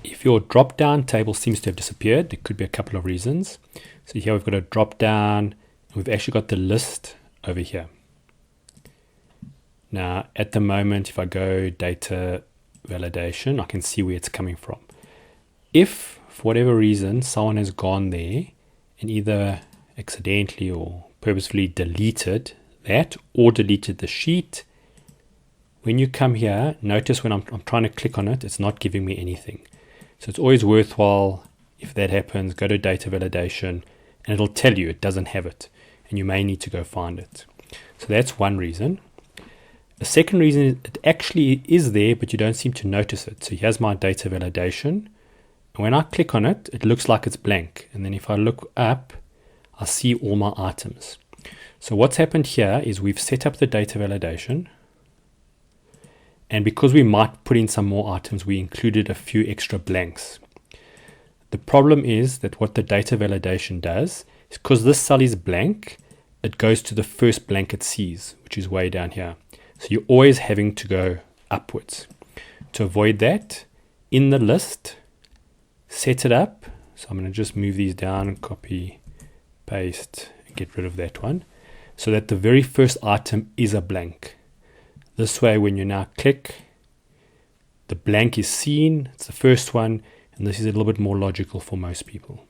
if your drop down table seems to have disappeared, there could be a couple of reasons. So here we've got a drop down, and we've actually got the list over here. Now at the moment, if I go data validation, I can see where it's coming from. If for whatever reason someone has gone there and either accidentally or purposefully deleted that or deleted the sheet, when you come here, notice when I'm trying to click on it, it's not giving me anything. So it's always worthwhile, if that happens, go to data validation and it'll tell you it doesn't have it and you may need to go find it. So that's one reason. The second reason is it actually is there, but you don't seem to notice it. So here's my data validation. And when I click on it, it looks like it's blank. And then if I look up, I see all my items. So what's happened here is we've set up the data validation. And because we might put in some more items, we included a few extra blanks. The problem is that what the data validation does is because this cell is blank, it goes to the first blank it sees, which is way down here. So you're always having to go upwards. To avoid that, in the list, set it up. So I'm going to just move these down and copy, paste, and get rid of that one. So that the very first item is a blank. This way, when you now click, the blank is seen, it's the first one, and this is a little bit more logical for most people.